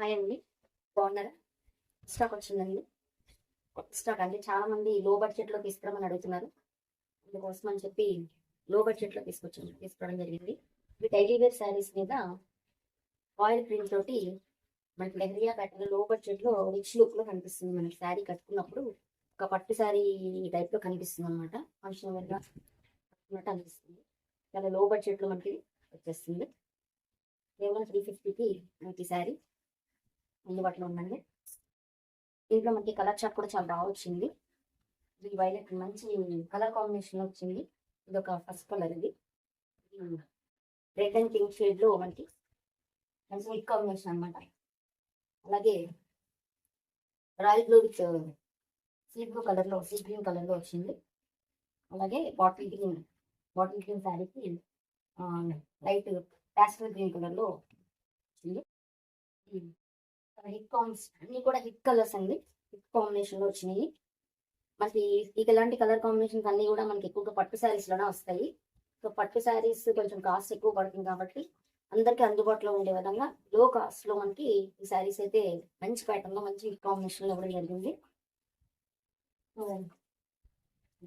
Hi అండి, బాగున్నారా? Stock వచ్చిందండి. కొత్త స్టాక్ అండి. చాలా మంది లో బడ్జెట్ లో తీసుకురామని అడుగుతున్నారు. అందుకోసం అని చెప్పి లో బడ్జెట్ లో తీసుకోవడం జరిగింది. ఇవి డైలీ వేర్ శారీస్ మీద ఆయిల్ ప్రింట్ తోటి మనకి లెహరియా ప్యాటర్న్ లో బడ్జెట్ లో రిచ్ లుక్ లో కనిపిస్తుంది. మనకి శారీ కట్టుకున్నప్పుడు ఒక పట్టు శారీ టైప్ లో కనిపిస్తుంది అనమాట. ఫంక్షన్ వేర్ గా కట్టుకున్నట్టు అనిపిస్తుంది. చాలా లో బడ్జెట్ లో మనకి వచ్చేస్తుంది. కేవలం 350కి మనకి శారీ అందుబాటులో ఉందండి. దీంట్లో మనకి కలర్ చార్ట్ కూడా చాలా బాగా వచ్చింది. ఇది వైలెట్ మంచి కలర్ కాంబినేషన్ లో వచ్చింది. ఇది ఒక ఫస్ట్ కలర్. ఇది రెడ్ అండ్ పింక్ షేడ్ లో మనకి మంచి మిడ్ కాంబినేషన్ అనమాట. అలాగే royal blue with sea blue colour లో, సీ గ్రీన్ కలర్ లో వచ్చింది. అలాగే బాటిల్ గ్రీన్ శారీకి లైట్ ప్యాస్టల్ గ్రీన్ కలర్ లో వచ్చింది. హిట్ కాంబినేషన్ అన్ని కూడా హిట్ కలర్స్ అండి. హిట్ కాంబినేషన్ లో వచ్చినాయి. మనకి ఇలాంటి కలర్ కాంబినేషన్స్ అన్ని కూడా మనకి ఎక్కువగా పట్టు శారీస్ లోనే వస్తాయి. సో పట్టు శారీస్ కొంచెం కాస్ట్ ఎక్కువ పడుతుంది కాబట్టి అందరికి అందుబాటులో ఉండే విధంగా లో కాస్ట్ లో మనకి ఈ శారీస్ అయితే మంచి ప్యాటర్న్ లో మంచి హిట్ కాంబినేషన్ లో ఇవ్వడం జరిగింది.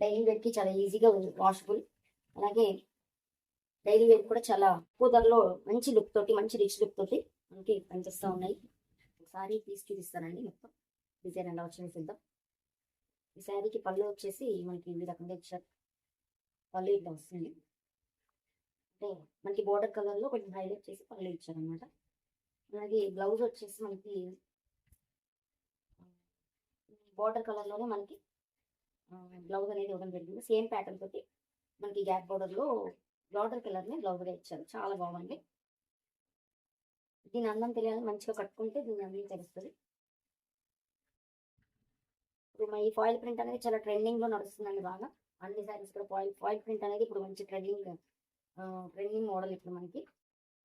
డైలీ వేర్ కి చాలా ఈజీగా వాషబుల్. అలాగే డైలీ వేర్ కూడా చాలా తక్కువ ధరలో మంచి లుక్ తోటి, మంచి రిచ్ లుక్ తోటి మనకి పనిచేస్తూ ఉన్నాయి. శారీ తీసి చూపిస్తానండి. మొత్తం డిజైన్ ఎలా వచ్చింది చూద్దాం. ఈ శారీకి పళ్ళు వచ్చేసి మనకి ఈ రకంగా ఇచ్చారు. పళ్ళు ఇట్లా వస్తుంది. అంటే మనకి బోర్డర్ కలర్ లో కొంచెం హైలైట్ చేసి పళ్ళు ఇచ్చారు అనమాట. అలాగే బ్లౌజ్ వచ్చేసి మనకి బోర్డర్ కలర్ లోనే మనకి బ్లౌజ్ అనేది ఇవ్వడం జరిగింది. సేమ్ ప్యాటర్న్ తోటి మనకి గ్యాప్ బోర్డర్ లో బార్డర్ కలర్ ని బ్లౌజ్ గా ఇచ్చారు. చాలా బాగుంది. దీని అందం తెలియాలి, మంచిగా కట్టుకుంటే దీని అందం తెలుస్తుంది. ఇప్పుడు ఈ ఫాయిల్ ప్రింట్ అనేది చాలా ట్రెండింగ్ లో నడుస్తుందండి బాగా. అన్ని శారీస్ కూడా ఫాయిల్ ప్రింట్ అనేది ఇప్పుడు మంచి ట్రెండింగ్ మోడల్ ఇప్పుడు మనకి.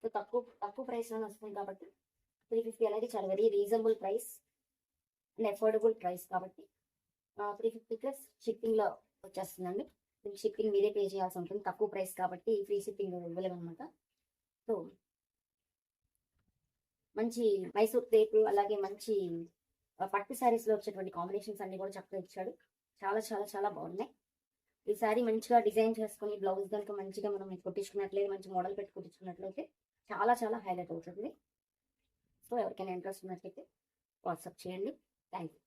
సో తక్కువ ప్రైస్ లోనే వస్తుంది కాబట్టి 350 అనేది చాలా very reasonable price and affordable price కాబట్టి 350 ప్లస్ షిప్పింగ్ లో వచ్చేస్తుందండి. దీనికి షిప్పింగ్ మీరే పే చేయాల్సి ఉంటుంది. తక్కువ ప్రైస్ కాబట్టి ఫ్రీ షిప్పింగ్ ఇవ్వలేము అనమాట. సో మంచి మైసూర్ టేపు, అలాగే మంచి పట్టు శారీస్ లో వచ్చేటువంటి కాంబినేషన్స్ అన్ని కూడా చక్కగా ఇచ్చాడు. చాలా చాలా చాలా బాగున్నాయి. ఈ శారీ మంచిగా డిజైన్ చేసుకుని బ్లౌజ్ కనుక మంచిగా మనం కుట్టించుకున్నట్లయితే, మంచి మోడల్ పెట్టి కుట్టించుకున్నట్లయితే చాలా చాలా హైలైట్ అవుతుంది. సో ఎవరికైనా ఇంట్రెస్ట్ ఉన్నట్లయితే వాట్సాప్ చేయండి. Thank you.